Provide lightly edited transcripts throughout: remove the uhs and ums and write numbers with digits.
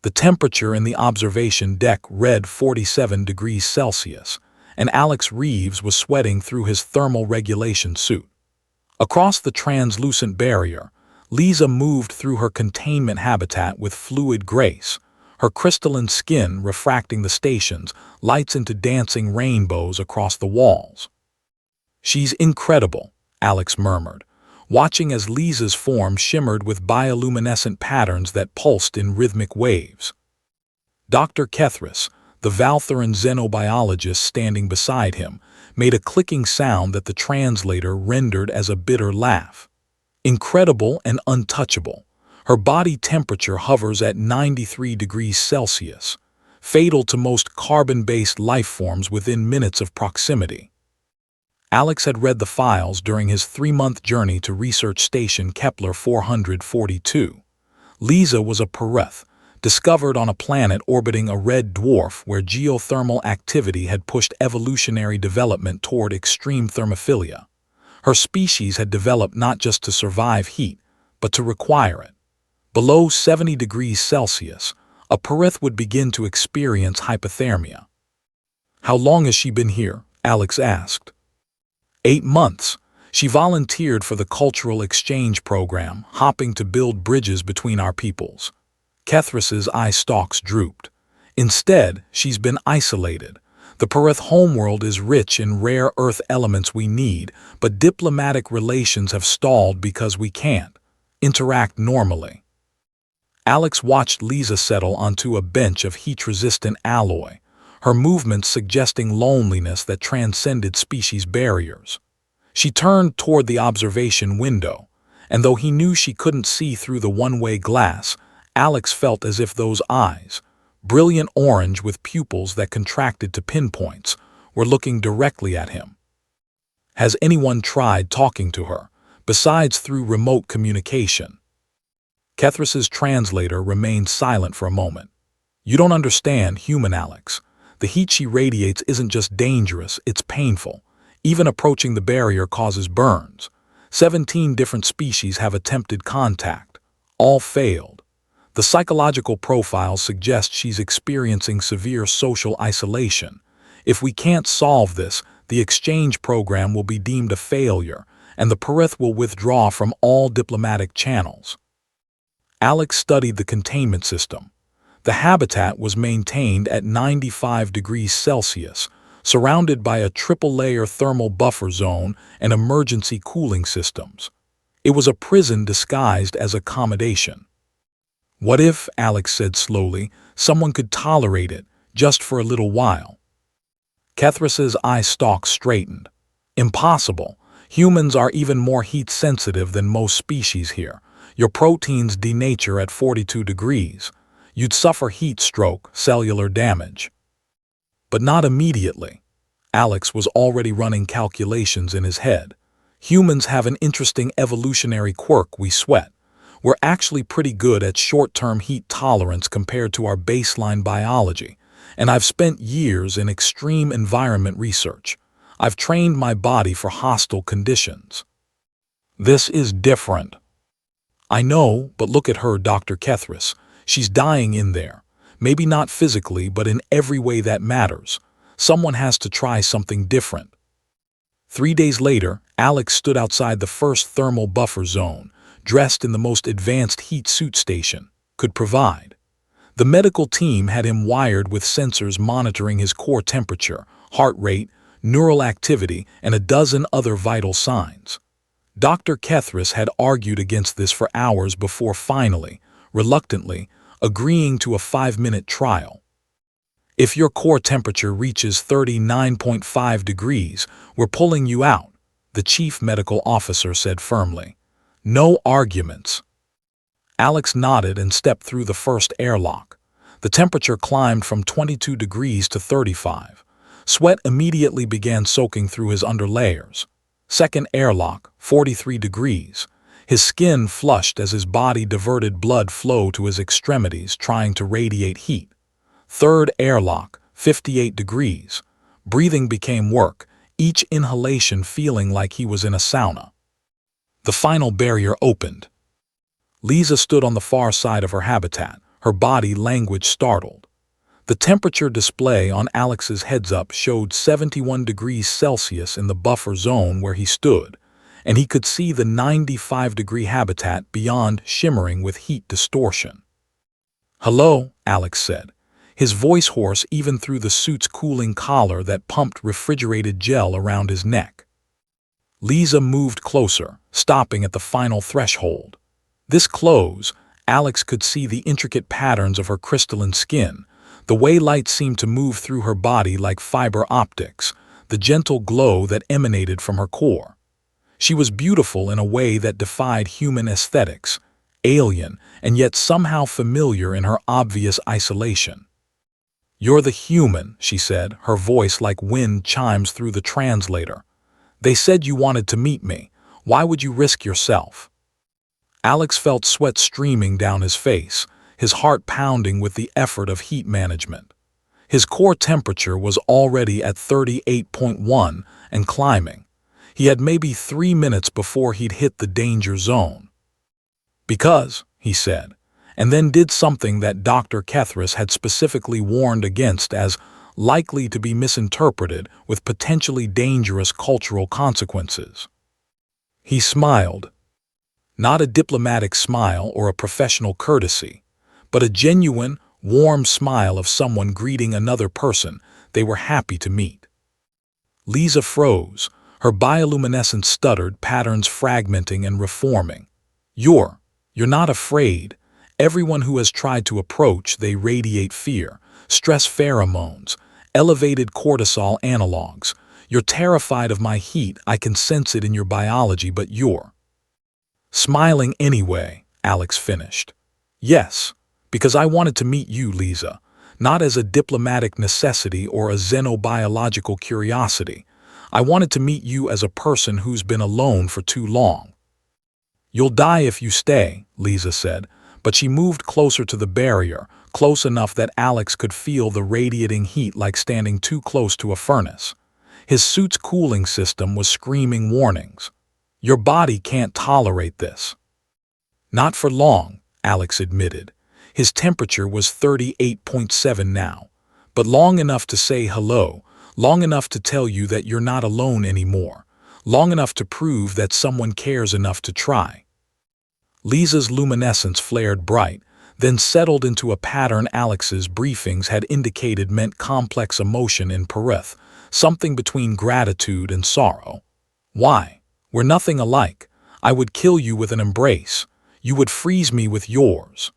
The temperature in the observation deck read 47 degrees Celsius, and Alex Reeves was sweating through his thermal regulation suit. Across the translucent barrier, Lisa moved through her containment habitat with fluid grace, her crystalline skin refracting the station's lights into dancing rainbows across the walls. "She's incredible," Alex murmured, watching as Lisa's form shimmered with bioluminescent patterns that pulsed in rhythmic waves. Dr. Kethris, the Valtheran xenobiologist standing beside him, made a clicking sound that the translator rendered as a bitter laugh. "Incredible and untouchable. Her body temperature hovers at 93 degrees Celsius, fatal to most carbon-based life forms within minutes of proximity." Alex had read the files during his 3-month journey to research station Kepler 442. Lisa was a Pereth, discovered on a planet orbiting a red dwarf where geothermal activity had pushed evolutionary development toward extreme thermophilia. Her species had developed not just to survive heat, but to require it. Below 70 degrees Celsius, a Perith would begin to experience hypothermia. "How long has she been here?" Alex asked. 8 months. She volunteered for the cultural exchange program, hopping to build bridges between our peoples. Kethris's eye stalks drooped. "Instead, she's been isolated. The Perith homeworld is rich in rare earth elements we need, but diplomatic relations have stalled because we can't interact normally." Alex watched Lisa settle onto a bench of heat-resistant alloy, her movements suggesting loneliness that transcended species barriers. She turned toward the observation window, and though he knew she couldn't see through the one-way glass, Alex felt as if those eyes, brilliant orange with pupils that contracted to pinpoints, were looking directly at him. "Has anyone tried talking to her, besides through remote communication?" Kethris's translator remained silent for a moment. "You don't understand, human Alex. The heat she radiates isn't just dangerous, it's painful. Even approaching the barrier causes burns. 17 different species have attempted contact. All failed. The psychological profiles suggest she's experiencing severe social isolation. If we can't solve this, the exchange program will be deemed a failure, and the Perith will withdraw from all diplomatic channels." Alex studied the containment system. The habitat was maintained at 95 degrees Celsius, surrounded by a triple-layer thermal buffer zone and emergency cooling systems. It was a prison disguised as accommodation. "What if," Alex said slowly, "someone could tolerate it, just for a little while?" Kethris's eye stalks straightened. "Impossible. Humans are even more heat-sensitive than most species here. Your proteins denature at 42 degrees. You'd suffer heat stroke, cellular damage." But not immediately. Alex was already running calculations in his head. "Humans have an interesting evolutionary quirk: we sweat. We're actually pretty good at short-term heat tolerance compared to our baseline biology, and I've spent years in extreme environment research. I've trained my body for hostile conditions. This is different." "I know, but look at her, Dr. Kethris. She's dying in there. Maybe not physically, but in every way that matters. Someone has to try something different." 3 days later, Alex stood outside the first thermal buffer zone, dressed in the most advanced heat suit station could provide. The medical team had him wired with sensors monitoring his core temperature, heart rate, neural activity, and a dozen other vital signs. Dr. Kethris had argued against this for hours before finally, reluctantly, agreeing to a 5-minute trial. "If your core temperature reaches 39.5 degrees, we're pulling you out," the chief medical officer said firmly. "No arguments." Alex nodded and stepped through the first airlock. The temperature climbed from 22 degrees to 35. Sweat immediately began soaking through his underlayers. Second airlock, 43 degrees. His skin flushed as his body diverted blood flow to his extremities, trying to radiate heat. Third airlock, 58 degrees. Breathing became work, each inhalation feeling like he was in a sauna. The final barrier opened. Lisa stood on the far side of her habitat, her body language startled. The temperature display on Alex's heads-up showed 71 degrees Celsius in the buffer zone where he stood, and he could see the 95-degree habitat beyond shimmering with heat distortion. "Hello," Alex said, his voice hoarse even through the suit's cooling collar that pumped refrigerated gel around his neck. Lisa moved closer, stopping at the final threshold. This close, Alex could see the intricate patterns of her crystalline skin, the way light seemed to move through her body like fiber optics, the gentle glow that emanated from her core. She was beautiful in a way that defied human aesthetics, alien and yet somehow familiar in her obvious isolation. "You're the human," she said, her voice like wind chimes through the translator. "They said you wanted to meet me. Why would you risk yourself?" Alex felt sweat streaming down his face, his heart pounding with the effort of heat management. His core temperature was already at 38.1 and climbing. He had maybe 3 minutes before he'd hit the danger zone. "Because," he said, and then did something that Dr. Kethris had specifically warned against as likely to be misinterpreted with potentially dangerous cultural consequences. He smiled. Not a diplomatic smile or a professional courtesy, but a genuine, warm smile of someone greeting another person they were happy to meet. Lisa froze, her bioluminescent stuttered patterns fragmenting and reforming. You're not afraid. Everyone who has tried to approach, they radiate fear, stress pheromones, elevated cortisol analogs. You're terrified of my heat, I can sense it in your biology, but you're smiling anyway," Alex finished. "Yes, because I wanted to meet you, Lisa, not as a diplomatic necessity or a xenobiological curiosity. I wanted to meet you as a person who's been alone for too long." "You'll die if you stay," Lisa said, but she moved closer to the barrier, close enough that Alex could feel the radiating heat like standing too close to a furnace. His suit's cooling system was screaming warnings. "Your body can't tolerate this." "Not for long," Alex admitted. His temperature was 38.7 now, but long enough to say hello, long enough to tell you that you're not alone anymore, long enough to prove that someone cares enough to try. Lisa's luminescence flared bright, then settled into a pattern Alex's briefings had indicated meant complex emotion in Perith, something between gratitude and sorrow. "Why? We're nothing alike. I would kill you with an embrace. You would freeze me with yours."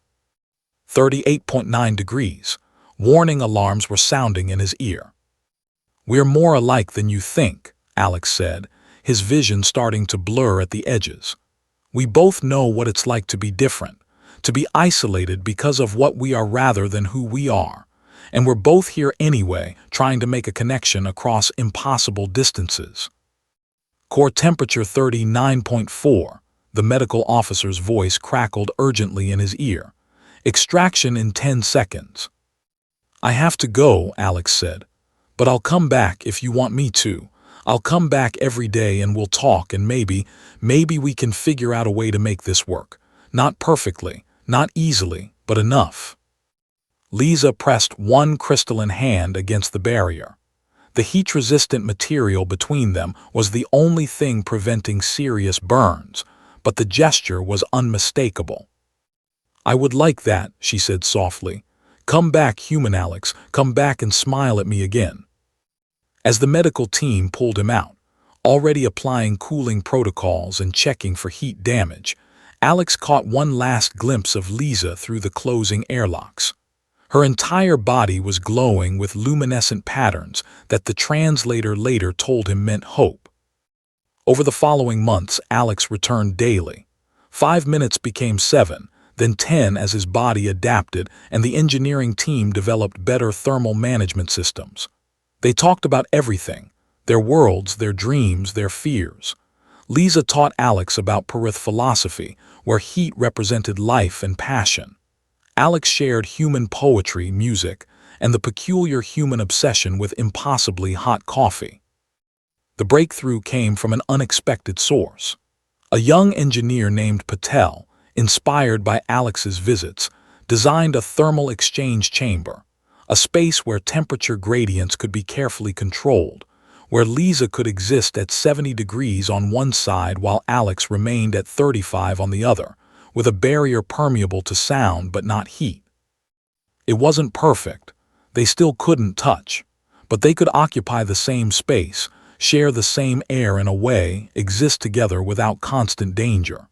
38.9 degrees. Warning alarms were sounding in his ear. "We're more alike than you think," Alex said, his vision starting to blur at the edges. "We both know what it's like to be different, to be isolated because of what we are rather than who we are. And we're both here anyway, trying to make a connection across impossible distances." "Core temperature 39.4, the medical officer's voice crackled urgently in his ear. "Extraction in 10 seconds. "I have to go," Alex said. "But I'll come back if you want me to. I'll come back every day and we'll talk and maybe we can figure out a way to make this work. Not perfectly, not easily, but enough." Lisa pressed one crystalline hand against the barrier. The heat-resistant material between them was the only thing preventing serious burns, but the gesture was unmistakable. "I would like that," she said softly. "Come back, human Alex, come back and smile at me again." As the medical team pulled him out, already applying cooling protocols and checking for heat damage, Alex caught one last glimpse of Lisa through the closing airlocks. Her entire body was glowing with luminescent patterns that the translator later told him meant hope. Over the following months, Alex returned daily. 5 minutes became 7, then 10 as his body adapted and the engineering team developed better thermal management systems. They talked about everything, their worlds, their dreams, their fears. Lisa taught Alex about Perith philosophy, where heat represented life and passion. Alex shared human poetry, music, and the peculiar human obsession with impossibly hot coffee. The breakthrough came from an unexpected source. A young engineer named Patel, inspired by Alex's visits, designed a thermal exchange chamber, a space where temperature gradients could be carefully controlled, where Lisa could exist at 70 degrees on one side while Alex remained at 35 on the other, with a barrier permeable to sound but not heat. It wasn't perfect. They still couldn't touch, but they could occupy the same space, share the same air in a way, exist together without constant danger.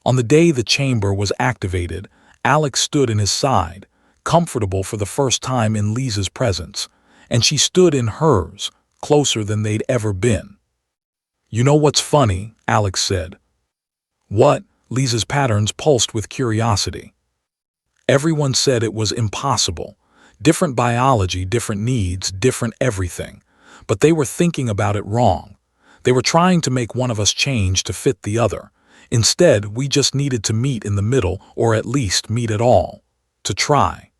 On the day the chamber was activated, Alex stood in his side, comfortable for the first time in Lisa's presence, and she stood in hers, closer than they'd ever been. "You know what's funny?" Alex said. "What?" Lisa's patterns pulsed with curiosity. "Everyone said it was impossible. Different biology, different needs, different everything. But they were thinking about it wrong. They were trying to make one of us change to fit the other. Instead, we just needed to meet in the middle, or at least meet at all. To try."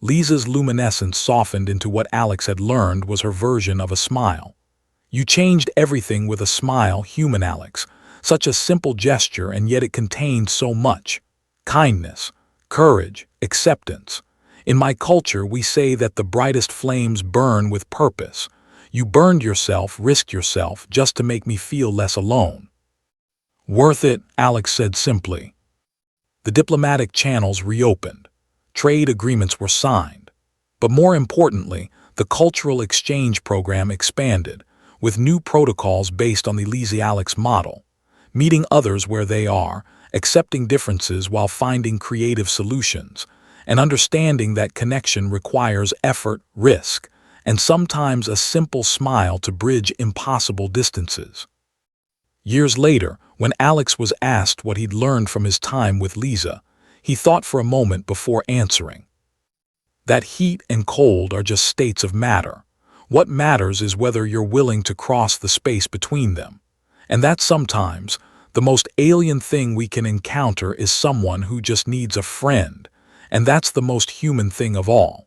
Lisa's luminescence softened into what Alex had learned was her version of a smile. "You changed everything with a smile, human Alex. Such a simple gesture, and yet it contained so much. Kindness, courage, acceptance. In my culture, we say that the brightest flames burn with purpose. You burned yourself, risked yourself, just to make me feel less alone." "Worth it," Alex said simply. The diplomatic channels reopened. Trade agreements were signed. But more importantly, the cultural exchange program expanded, with new protocols based on the Lisa-Alex model. Meeting others where they are, accepting differences while finding creative solutions, and understanding that connection requires effort, risk, and sometimes a simple smile to bridge impossible distances. Years later, when Alex was asked what he'd learned from his time with Lisa, he thought for a moment before answering. That heat and cold are just states of matter. What matters is whether you're willing to cross the space between them. And that sometimes, the most alien thing we can encounter is someone who just needs a friend, and that's the most human thing of all.